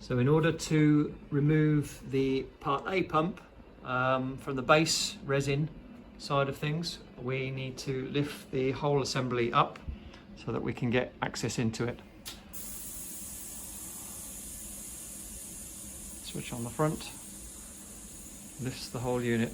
So in order to remove the Part A pump from the base resin side of things, we need to lift the whole assembly up so that we can get access into it. Switch on the front, lifts the whole unit.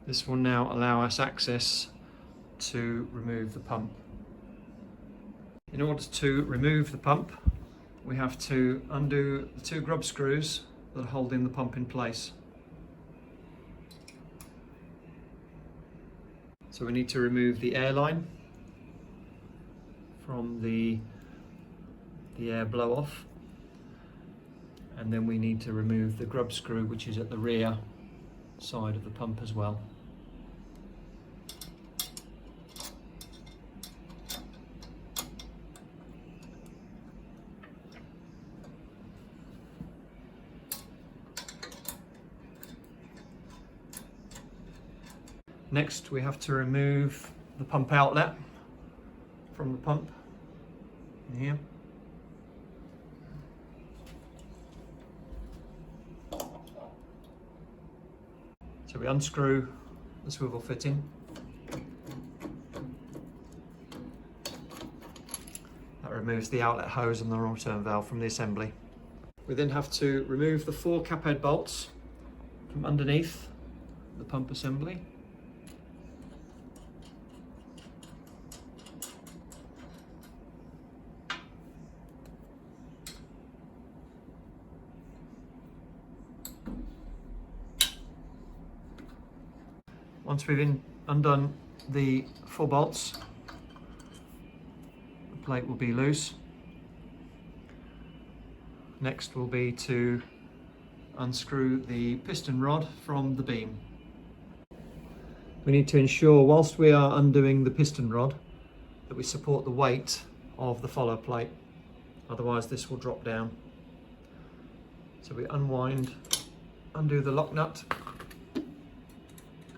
This will now allow us access to remove the pump. In order to remove the pump, we have to undo the two grub screws that are holding the pump in place. So we need to remove the air line from the air blow off, and then we need to remove the grub screw which is at the rear side of the pump as well. Next, we have to remove the pump outlet from the pump here. So we unscrew the swivel fitting. That removes the outlet hose and the return valve from the assembly. We then have to remove the 4 cap head bolts from underneath the pump assembly. Once we've undone the 4 bolts, the plate will be loose. Next will be to unscrew the piston rod from the beam. We need to ensure, whilst we are undoing the piston rod, that we support the weight of the follow plate, otherwise this will drop down. So we undo the lock nut,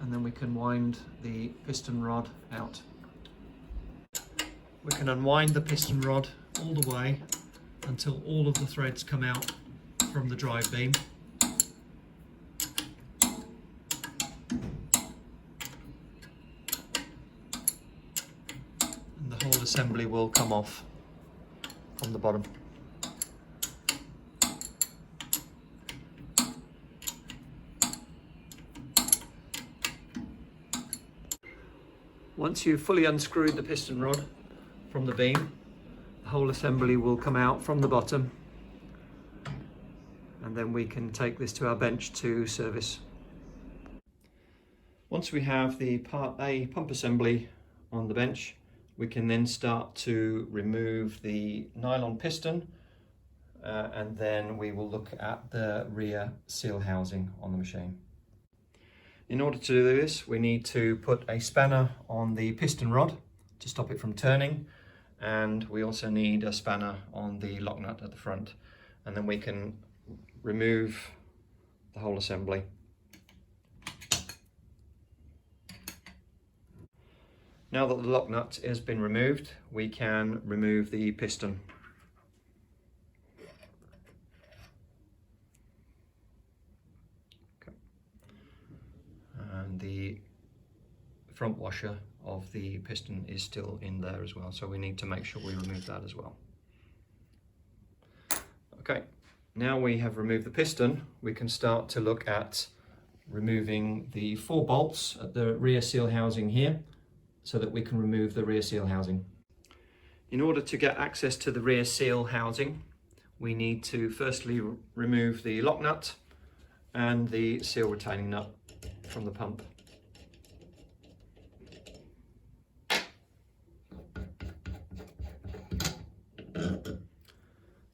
and then we can wind the piston rod out. We can unwind the piston rod all the way until all of the threads come out from the drive beam. And the whole assembly will come off from the bottom. Once you've fully unscrewed the piston rod from the beam, the whole assembly will come out from the bottom, and then we can take this to our bench to service. Once we have the Part A pump assembly on the bench, we can then start to remove the nylon piston, and then we will look at the rear seal housing on the machine. In order to do this, we need to put a spanner on the piston rod to stop it from turning, and we also need a spanner on the lock nut at the front, and then we can remove the whole assembly. Now that the lock nut has been removed, we can remove the piston. And the front washer of the piston is still in there as well, so we need to make sure we remove that as well. Okay, now we have removed the piston, we can start to look at removing the 4 bolts at the rear seal housing here, so that we can remove the rear seal housing. In order to get access to the rear seal housing, we need to firstly remove the lock nut and the seal retaining nut from the pump.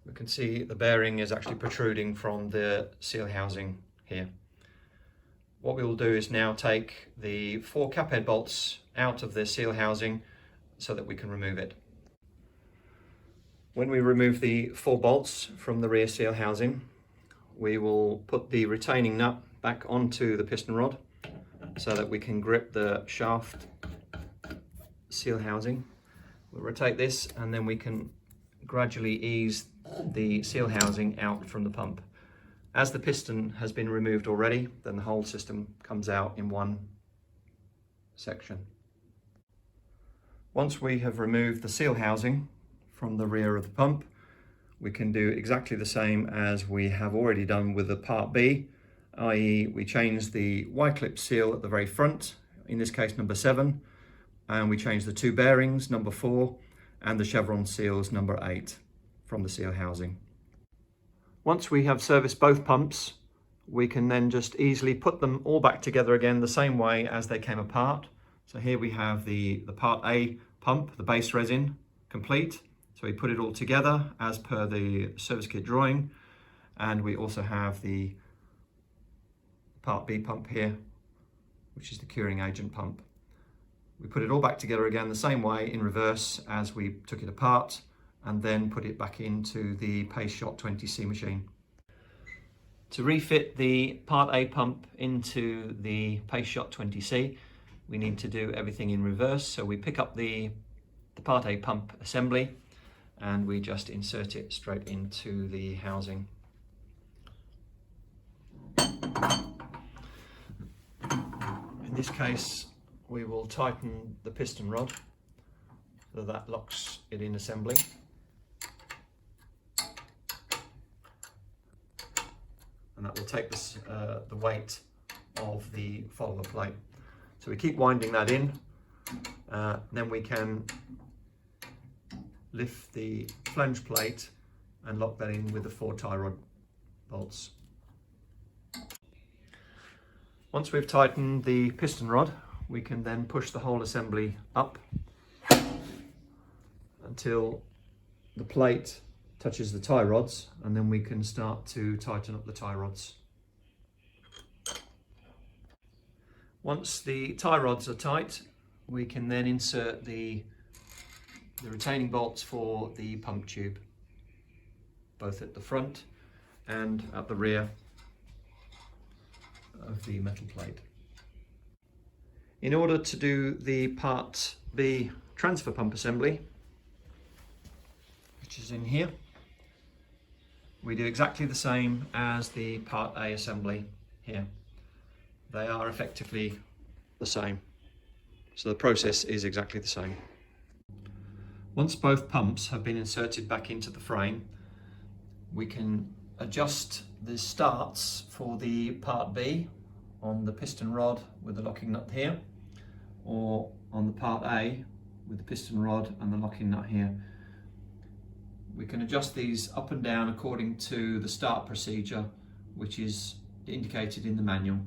We can see the bearing is actually protruding from the seal housing here. What we will do is now take the 4 cap head bolts out of the seal housing so that we can remove it. When we remove the 4 bolts from the rear seal housing, we will put the retaining nut back onto the piston rod so that we can grip the shaft seal housing. We'll rotate this and then we can gradually ease the seal housing out from the pump. As the piston has been removed already, then the whole system comes out in one section. Once we have removed the seal housing from the rear of the pump, we can do exactly the same as we have already done with the Part B, i.e. we change the Y-clip seal at the very front, in this case number 7, and we change the 2 bearings, number 4, and the chevron seals, number 8, from the seal housing. Once we have serviced both pumps, we can then just easily put them all back together again the same way as they came apart. So here we have the Part A pump, the base resin, complete. So we put it all together as per the service kit drawing, and we also have the Part B pump here, which is the curing agent pump. We put it all back together again the same way in reverse as we took it apart, and then put it back into the PS20C machine. To refit the Part A pump into the PS20C, we need to do everything in reverse. So we pick up the Part A pump assembly and we just insert it straight into the housing. In this case, we will tighten the piston rod so that locks it in assembly. And that will take this, the weight of the follower plate. So we keep winding that in, then we can lift the flange plate and lock that in with the 4 tie rod bolts. Once we've tightened the piston rod, we can then push the whole assembly up until the plate touches the tie rods, and then we can start to tighten up the tie rods. Once the tie rods are tight, we can then insert the retaining bolts for the pump tube, both at the front and at the rear of the metal plate. In order to do the Part B transfer pump assembly, which is in here, we do exactly the same as the Part A assembly here. They are effectively the same. So the process is exactly the same. Once both pumps have been inserted back into the frame, we can adjust the starts for the Part B on the piston rod with the locking nut here, or on the Part A with the piston rod and the locking nut here. We can adjust these up and down according to the start procedure, which is indicated in the manual.